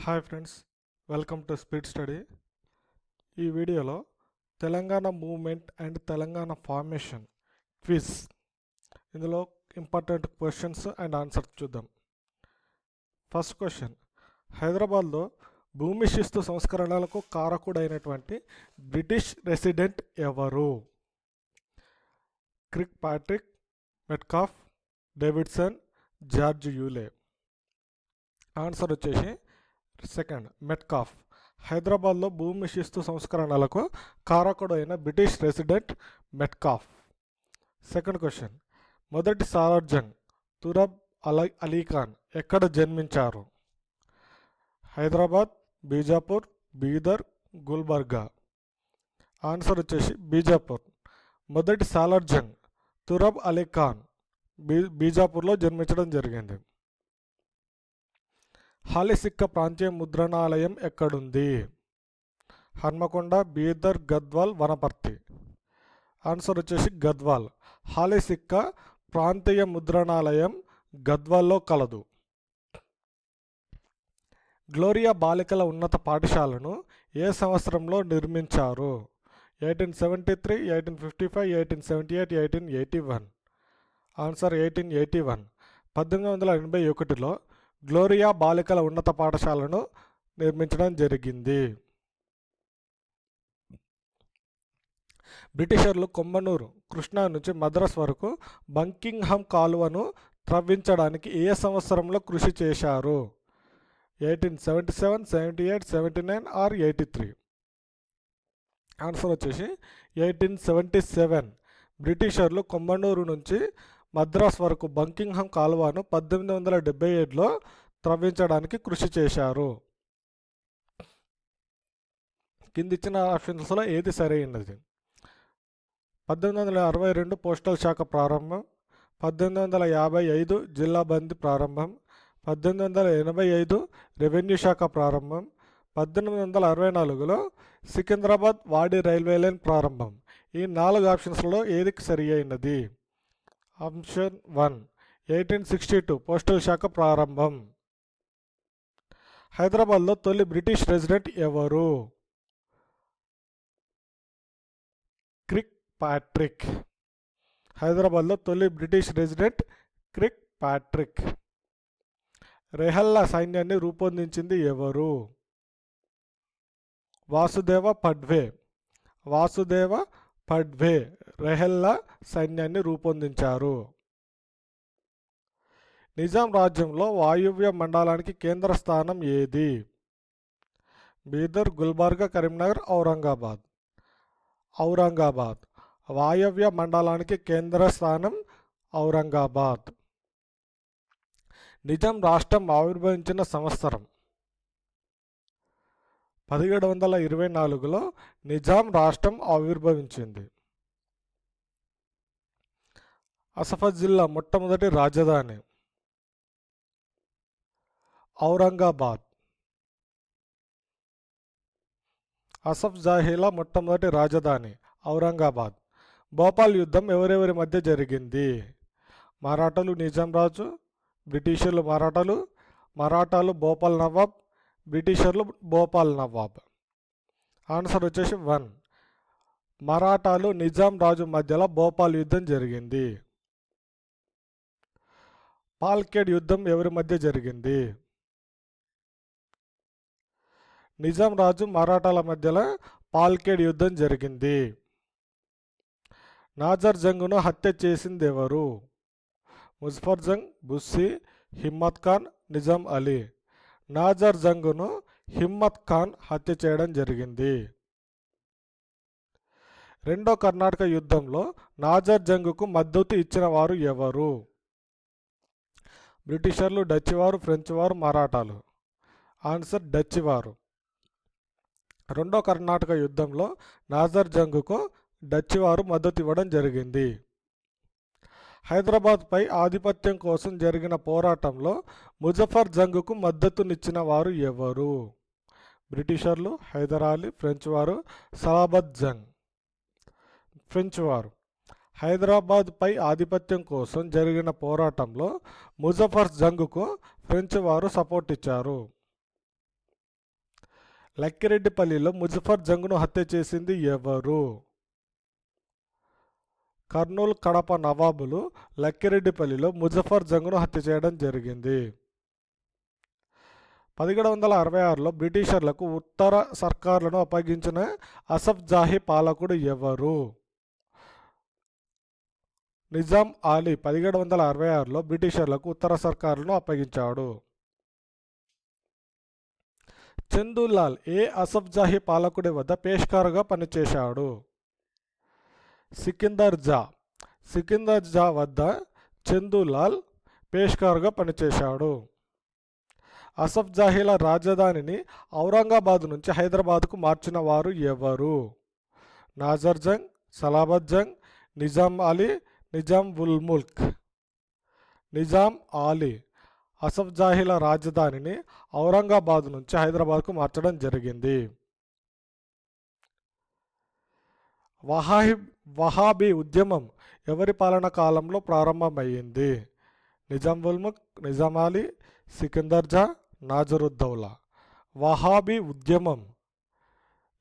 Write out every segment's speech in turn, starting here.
Hi friends, welcome to speed study. ఈ వీడియోలో Telangana movement and Telangana formation quiz, ఇందులో important questions and answers చూద్దాం. First question, హైదరాబాద్లో భూమి శిస్తు సంస్కరణలకు కారకుడైనటువంటి బ్రిటిష్ రెసిడెంట్ ఎవరు? Crick Patrick, Metcalfe, Davidson, George యూలే. Answer వచ్చేసి సెకండ్, మెట్కాఫ్. హైదరాబాద్లో భూమి శిస్తు సంస్కరణలకు కారకుడు అయిన British resident Metcalfe. Second question, మొదటి సాలార్ జంగ్ తురబ్ అలీఖాన్ ఎక్కడ జన్మించారు? హైదరాబాద్, బీజాపూర్, బీదర్, గుల్బర్గా. ఆన్సర్ వచ్చేసి బీజాపూర్. మొదటి సాలార్ జంగ్ తురబ్ అలీఖాన్ బీజాపూర్లో జన్మించడం జరిగింది. హాలిసిక్క ప్రాంతీయ ముద్రణాలయం ఎక్కడుంది? హన్మకొండ, బీదర్, గద్వాల్, వనపర్తి. ఆన్సర్ వచ్చేసి గద్వాల్. హాలిసిక్క ప్రాంతీయ ముద్రణాలయం గద్వాల్లో కలదు. గ్లోరియా బాలికల ఉన్నత పాఠశాలను ఏ సంవత్సరంలో నిర్మించారు? 1873, 1855, 1878, 1881. ఆన్సర్ 1881. 1881లో గ్లోరియా బాలికల ఉన్నత పాఠశాలను నిర్మించడం జరిగింది. బ్రిటిషర్లు కొమ్మనూరు, కృష్ణా నుంచి మద్రాస్ వరకు బంకింగ్హామ్ కాలువను త్రవ్వించడానికి ఏ సంవత్సరంలో కృషి చేశారు? 1877, 78, 79 ఆర్ 83. ఆన్సర్ వచ్చేసి 1877. బ్రిటిషర్లు కొమ్మనూరు నుంచి మద్రాస్ వరకు బంకింగ్హామ్ కాలువను 1877లో త్రవ్వించడానికి కృషి చేశారు. కింది ఇచ్చిన ఆప్షన్స్లో ఏది సరైనది? 1862 పోస్టల్ శాఖ ప్రారంభం, 1855 జిల్లా బందీ ప్రారంభం, 1885 రెవెన్యూ శాఖ ప్రారంభం, 1864లో సికింద్రాబాద్ వాడి రైల్వే లైన్ ప్రారంభం. ఈ 4 ఆప్షన్స్లో ఏది సరి అయినది? ఆప్షన్ 1, 1862 పోస్టల్ శాఖ ప్రారంభం. హైదరాబాద్లో తొలి బ్రిటిష్ రెసిడెంట్ ఎవరు? Crick Patrick. హైదరాబాద్లో తొలి బ్రిటిష్ రెసిడెంట్ క్రిక్ పాట్రిక్. రెహల్లా సైన్యాన్ని రూపొందించింది ఎవరు? వాసుదేవ పడ్వే. వాసుదేవ పడ్వే రెహల్లా సైన్యాన్ని రూపొందించారు. నిజాం రాజ్యంలో వాయువ్య మండలానికి కేంద్ర స్థానం ఏది? బీదర్, గుల్బర్గా, కరీంనగర్, ఔరంగాబాద్. ఔరంగాబాద్. వాయవ్య మండలానికి కేంద్ర స్థానం ఔరంగాబాద్. నిజాం రాష్ట్రం ఆవిర్భవించిన సంవత్సరం? 1724లో నిజాం రాష్ట్రం ఆవిర్భవించింది. అసఫ్ జిల్లా మొట్టమొదటి రాజధాని? ఔరంగాబాద్. అసఫ్ జాహీలా మొట్టమొదటి రాజధాని ఔరంగాబాద్. భోపాల్ యుద్ధం ఎవరెవరి మధ్య జరిగింది? మరాఠాలు నిజాం రాజు, బ్రిటిషర్లు మరాఠాలు, మరాఠాలు భోపాల్ నవాబ్, బ్రిటిషర్లు భోపాల్ నవాబ్. ఆన్సర్ వచ్చేసి 1, మరాఠాలు నిజాం రాజు మధ్యలో భోపాల్ యుద్ధం జరిగింది. పాల్కేడ్ యుద్ధం ఎవరి మధ్య జరిగింది? నిజాం రాజు మరాఠాల మధ్యలో పాల్కేడ్ యుద్ధం జరిగింది. నాజర్ జంగ్ను హత్య చేసింది ఎవరు? ముజఫర్ జంగ్, బుస్సీ, హిమ్మత్ ఖాన్, నిజాం అలీ. నాజర్ జంగ్ను హిమ్మత్ ఖాన్ హత్య చేయడం జరిగింది. రెండో కర్ణాటక యుద్ధంలో నాజర్ జంగ్కు మద్దతు ఇచ్చిన వారు ఎవరు? బ్రిటిషర్లు, డచ్ వారు, ఫ్రెంచ్ వారు, మరాఠాలు. ఆన్సర్ డచ్ వారు. రెండో కర్ణాటక యుద్ధంలో నాజర్ జంగ్కు డచ్ వారు మద్దతు ఇవ్వడం జరిగింది. హైదరాబాద్పై ఆధిపత్యం కోసం జరిగిన పోరాటంలో ముజఫర్ జంగ్కు మద్దతునిచ్చిన వారు ఎవరు? బ్రిటిషర్లు, హైదర్ అలీ, ఫ్రెంచ్ వారు, సలాబత్ జంగ్. ఫ్రెంచ్ వారు. హైదరాబాద్పై ఆధిపత్యం కోసం జరిగిన పోరాటంలో ముజఫర్ జంగ్కు ఫ్రెంచ్ వారు సపోర్ట్ ఇచ్చారు. లక్కిరెడ్డిపల్లిలో ముజఫర్ జంగ్ను హత్య చేసింది ఎవరు? కర్నూలు కడప నవాబులు లక్కిరెడ్డిపల్లిలో ముజఫర్ జంగ్ను హత్య చేయడం జరిగింది. 1766లో బ్రిటిషర్లకు ఉత్తర సర్కార్లను అప్పగించిన అసఫ్ జాహీ పాలకుడు ఎవరు? నిజాం అలీ 1766లో బ్రిటిషర్లకు ఉత్తర సర్కారులను అప్పగించాడు. చందూలాల్ ఏ అసఫ్ జాహీ పాలకుడి వద్ద పేష్కారుగా పనిచేశాడు? సికిందర్ జా వద్ద చందూలాల్ పేష్కారుగా పనిచేశాడు. అసఫ్ జాహీల రాజధానిని ఔరంగాబాద్ నుంచి హైదరాబాద్కు మార్చిన వారు ఎవరు? నాజర్ జంగ్, సలాబత్ జంగ్, నిజాం అలీ, నిజాం ఉల్ ముల్క్. నిజాం అలీ అసఫ్ జాహీల రాజధానిని ఔరంగాబాద్ నుంచి హైదరాబాద్కు మార్చడం జరిగింది. వహాబీ ఉద్యమం ఎవరి పాలన కాలంలో ప్రారంభమైంది? నిజాం ఉల్ ముల్క్, నిజాం అలీ, సికిందర్ జా, నాజరుద్దౌలా. వహాబీ ఉద్యమం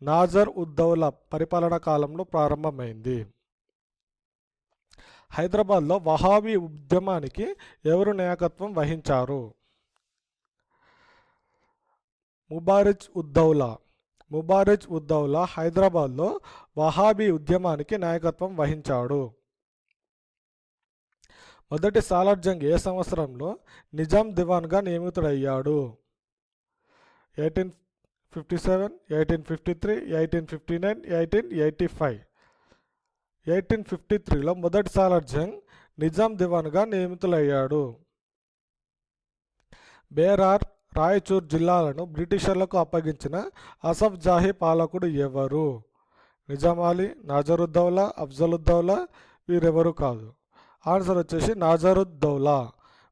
నాజర్ ఉద్దౌలా పరిపాలన కాలంలో ప్రారంభమైంది. హైదరాబాద్లో వహాబీ ఉద్యమానికి ఎవరు నాయకత్వం వహించారు? ముబారిజ్ ఉద్దౌలా హైదరాబాద్లో వహాబీ ఉద్యమానికి నాయకత్వం వహించాడు. మొదటి సాలార్ జంగ్ ఏ సంవత్సరంలో నిజాం దివాన్గా నియమితుడయ్యాడు? 1857, 1853, 1859, 1885. 1853లో మొదటి సాలార్ జంగ్ నిజాం దివాన్గా నియమితులయ్యాడు. బేరార్, రాయచూర్ జిల్లాలను బ్రిటిషర్లకు అప్పగించిన అసఫ్ జాహీ పాలకుడు ఎవరు? నిజాం అలీ, నాజరుద్దౌలా, అఫ్జలుద్దౌలా. వీరెవరు కాదు. ఆన్సర్ వచ్చేసి నాజరుద్దౌలా.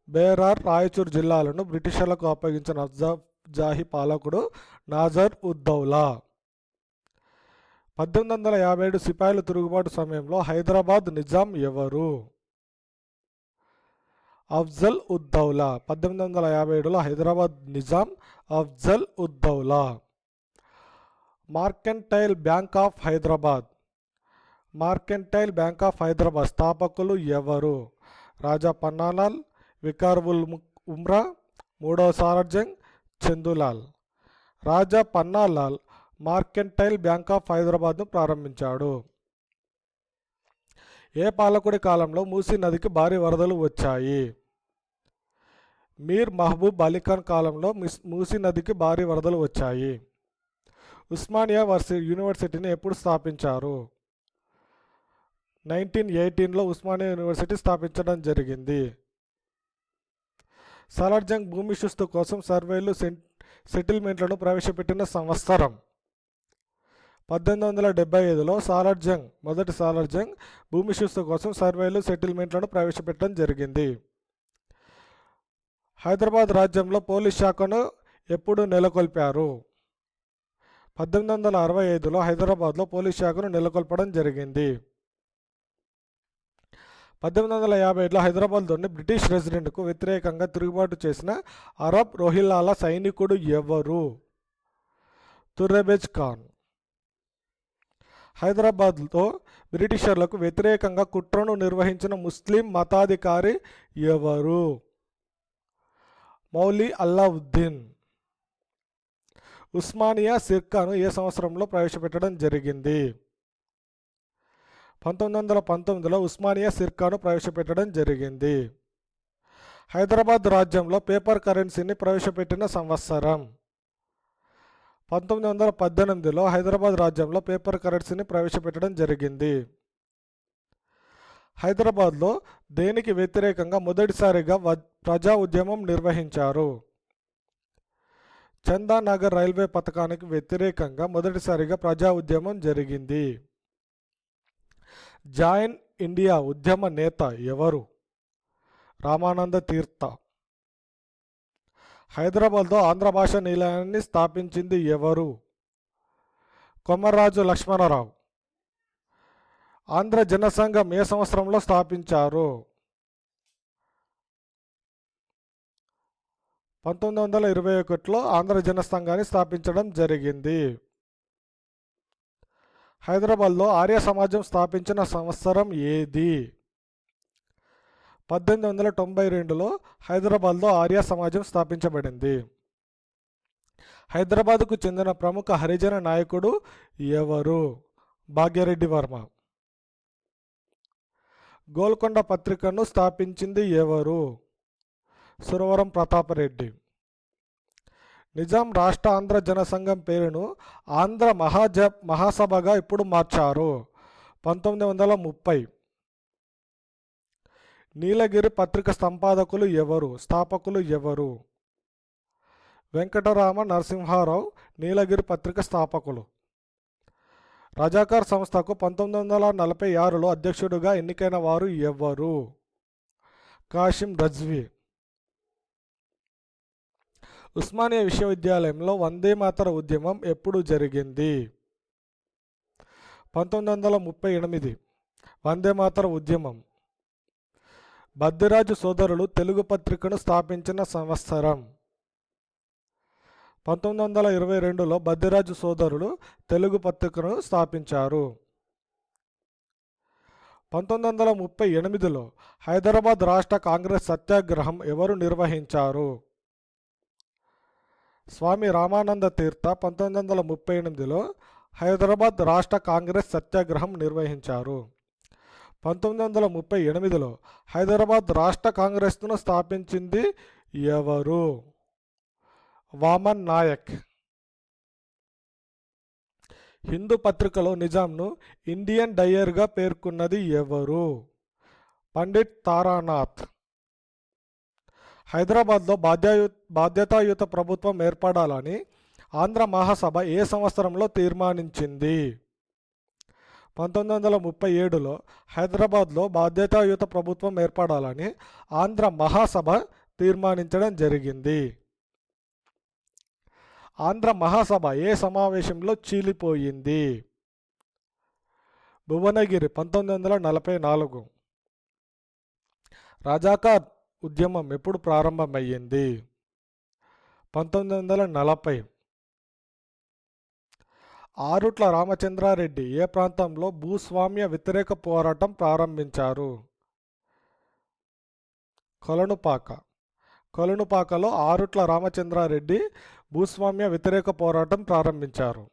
బేరార్, రాయచూర్ జిల్లాలను బ్రిటిషర్లకు అప్పగించిన అసఫ్ జాహీ పాలకుడు నాజర్ ఉద్దౌలా. 1857 సిపాయిల తిరుగుబాటు సమయంలో హైదరాబాద్ నిజాం ఎవరు? అఫ్జల్ ఉద్దౌలా. 1857లో Hyderabad Nizam Afzal Uddaula. Mercantile bank of Hyderabad స్థాపకులు ఎవరు? రాజా పన్నాలాల్, వికార్ ఉల్ ఉమ్రా, మూడవ Salar Jung, Chandulal. Raja Pannalal mercantile bank of హైదరాబాద్ను ప్రారంభించాడు. ఏ పాలకుడి కాలంలో మూసీ నదికి భారీ వరదలు వచ్చాయి? మీర్ మహబూబ్ అలీఖాన్ కాలంలో మూసీ నదికి భారీ వరదలు వచ్చాయి. ఉస్మానియా యూనివర్సిటీని ఎప్పుడు స్థాపించారు? 1918లో ఉస్మానియా యూనివర్సిటీ స్థాపించడం జరిగింది. సాలార్ జంగ్ భూమి శిస్తు కోసం సర్వేలు, సెటిల్మెంట్లను ప్రవేశపెట్టిన సంవత్సరం? 1875లో మొదటి సాలార్ జంగ్ భూమి శిస్తు కోసం సర్వేలు, సెటిల్మెంట్లను ప్రవేశపెట్టడం జరిగింది. హైదరాబాద్ రాజ్యంలో పోలీస్ శాఖను ఎప్పుడు నెలకొల్పారు? 1865లో హైదరాబాద్లో పోలీస్ శాఖను నెలకొల్పడం జరిగింది. 1857లో హైదరాబాద్లోని బ్రిటిష్ రెసిడెంట్కు వ్యతిరేకంగా తిరుగుబాటు చేసిన అరబ్ రోహిల్లాల సైనికుడు ఎవరు? తుర్రెబెజ్ ఖాన్. హైదరాబాద్లో బ్రిటిషర్లకు వ్యతిరేకంగా కుట్రను నిర్వహించిన ముస్లిం మతాధికారి ఎవరు? మౌలి అల్లావుద్దీన్. ఉస్మానియా సిర్కాను ఏ సంవత్సరంలో ప్రవేశపెట్టడం జరిగింది? 1919లో ఉస్మానియా సిర్కాను ప్రవేశపెట్టడం జరిగింది. హైదరాబాద్ రాజ్యంలో పేపర్ కరెన్సీని ప్రవేశపెట్టిన సంవత్సరం? 1918లో హైదరాబాద్ రాజ్యంలో పేపర్ కరెన్సీని ప్రవేశపెట్టడం జరిగింది. హైదరాబాద్లో దేనికి వ్యతిరేకంగా మొదటిసారిగా ప్రజా ఉద్యమం నిర్వహించారు? చందానగర్ రైల్వే పథకానికి వ్యతిరేకంగా మొదటిసారిగా ప్రజా ఉద్యమం జరిగింది. జాయిన్ ఇండియా ఉద్యమ నేత ఎవరు? రామానంద తీర్థ. హైదరాబాద్లో ఆంధ్ర భాషా నిలయాన్ని స్థాపించింది ఎవరు? కొమర్రాజు లక్ష్మణరావు. ఆంధ్ర జనసంఘం ఏ సంవత్సరంలో స్థాపించారు? 1921లో ఆంధ్ర జనసంఘాన్ని స్థాపించడం జరిగింది. హైదరాబాద్లో ఆర్య సమాజం స్థాపించిన సంవత్సరం ఏది? 1892లో హైదరాబాద్లో ఆర్య సమాజం స్థాపించబడింది. హైదరాబాద్కు చెందిన ప్రముఖ హరిజన నాయకుడు ఎవరు? భాగ్యరెడ్డి వర్మ. గోల్కొండ పత్రికను స్థాపించింది ఎవరు? సురవరం ప్రతాపరెడ్డి. నిజాం రాష్ట్ర ఆంధ్ర జనసంఘం పేరును ఆంధ్ర మహాసభగా ఇప్పుడు మార్చారు? 1930. నీలగిరి పత్రిక స్థాపకులు ఎవరు? వెంకటరామ నరసింహారావు నీలగిరి పత్రిక స్థాపకులు. రజాకార్ సంస్థకు 1946లో అధ్యక్షుడిగా ఎన్నికైన వారు ఎవరు? కాసిం రజ్వీ. ఉస్మానియా విశ్వవిద్యాలయంలో వందే మాతర ఉద్యమం ఎప్పుడు జరిగింది? 1938. వందే మాతర ఉద్యమం. బద్దిరాజు సోదరులు తెలుగు పత్రికను స్థాపించిన సంవత్సరం? 1922లో బద్దిరాజు సోదరులు తెలుగు పత్రికను స్థాపించారు. 1938లో హైదరాబాద్ రాష్ట్ర కాంగ్రెస్ సత్యాగ్రహం ఎవరు నిర్వహించారు? స్వామి రామానంద తీర్థ 1938లో హైదరాబాద్ రాష్ట్ర కాంగ్రెస్ సత్యాగ్రహం నిర్వహించారు. 1938లో హైదరాబాద్ రాష్ట్ర కాంగ్రెస్ను స్థాపించింది ఎవరు? వామన్ నాయక్. హిందూ పత్రికలో నిజాంను ఇండియన్ డయర్గా పేర్కొన్నది ఎవరు? పండిట్ తారానాథ్. హైదరాబాద్లో బాధ్యతాయుత ప్రభుత్వం ఏర్పడాలని ఆంధ్ర మహాసభ ఏ సంవత్సరంలో తీర్మానించింది? 1937లో హైదరాబాద్లో బాధ్యతాయుత ప్రభుత్వం ఏర్పడాలని ఆంధ్ర మహాసభ తీర్మానించడం జరిగింది. ఆంధ్ర మహాసభ ఏ సమావేశంలో చీలిపోయింది? భువనగిరి 1944. రజాకార్ ఉద్యమం ఎప్పుడు ప్రారంభమయ్యింది? 1940. ఆరుట్ల రామచంద్రారెడ్డి ఏ ప్రాంతంలో భూస్వామ్య వ్యతిరేక పోరాటం ప్రారంభించారు? కొలనుపాకలో ఆరుట్ల రామచంద్రారెడ్డి భూస్వామ్య వ్యతిరేక పోరాటం ప్రారంభించారు.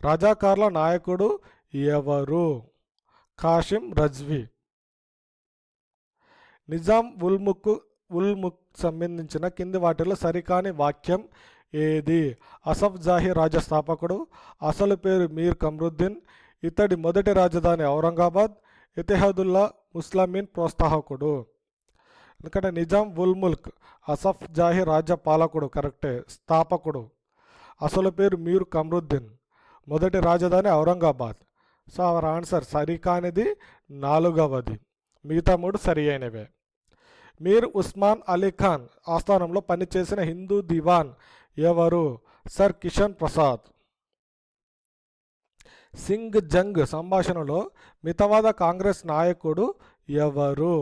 రజాకార్ల నాయకుడు ఎవరు? కాసిం రజ్వీ. నిజాం ఉల్ ముల్క్ సంబంధించిన కింది వాటిలో సరికాని వాక్యం ఏది? అసఫ్ జాహీ రాజ్య స్థాపకుడు, అసలు పేరు మీర్ కమ్రుద్దీన్, ఇతడి మొదటి రాజధాని ఔరంగాబాద్, ఇతిహాదుల్లా ముస్లిమీన్ ప్రోత్సాహకుడు. ఎందుకంటే నిజాం ఉల్ ముల్క్ అసఫ్ జాహీ రాజ్య పాలకుడు కరెక్టే, స్థాపకుడు. అసలు పేరు మీర్ కమ్రుద్దీన్, మొదటి రాజధాని ఔరంగాబాద్. సో అవర్ ఆన్సర్ సరికానిది 4వది, మిగతా 3 సరి అయినవే. మీర్ ఉస్మాన్ అలీ ఖాన్ ఆస్థానంలో పనిచేసిన హిందూ దివాన్ ఎవరు? సర్ కిషన్ ప్రసాద్. సింగ్ జంగ్ సంభాషణలో మితవాద కాంగ్రెస్ నాయకుడు ఎవరు?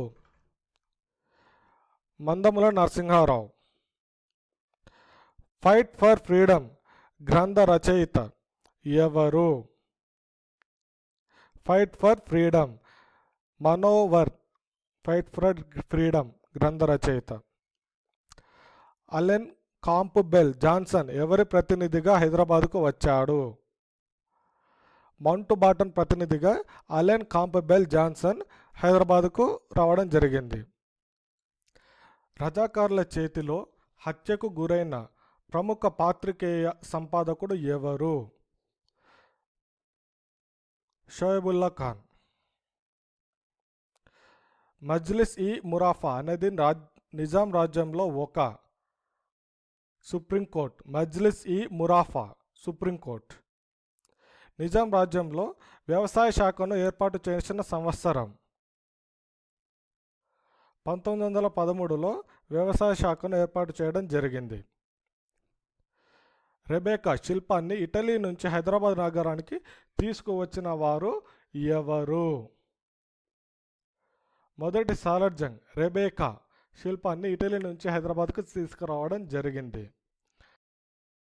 Mandamula Narasimha Rao. Fight for freedom గ్రంథ రచయిత ఎవరు? Fight for freedom Manovar. Fight for freedom గ్రంథ రచయిత. అలెన్ కాంప్బెల్ జాన్సన్ ఎవరి ప్రతినిధిగా హైదరాబాదుకు వచ్చాడు? మౌంట్ బాటన్ ప్రతినిధిగా అలెన్ కాంప్బెల్ జాన్సన్ హైదరాబాదుకు రావడం జరిగింది. రజాకార్ల చేతిలో హత్యకు గురైన ప్రముఖ పాత్రికేయ సంపాదకుడు ఎవరు? షోయబుల్లా ఖాన్. మజ్లిస్ ఈ మురాఫా అనేది నిజాం రాజ్యంలో ఒక సుప్రీంకోర్టు. మజ్లిస్ ఈ మురాఫా సుప్రీంకోర్టు. నిజాం రాజ్యంలో వ్యవసాయ శాఖను ఏర్పాటు చేసిన సంవత్సరం? 1913లో వ్యవసాయ శాఖను ఏర్పాటు చేయడం జరిగింది. రెబేకా శిల్పాన్ని ఇటలీ నుంచి హైదరాబాద్ నగరానికి తీసుకువచ్చిన వారు ఎవరు? మొదటి సాలార్జంగ్ రెబేకా శిల్పాన్ని ఇటలీ నుంచి హైదరాబాద్కు తీసుకురావడం జరిగింది.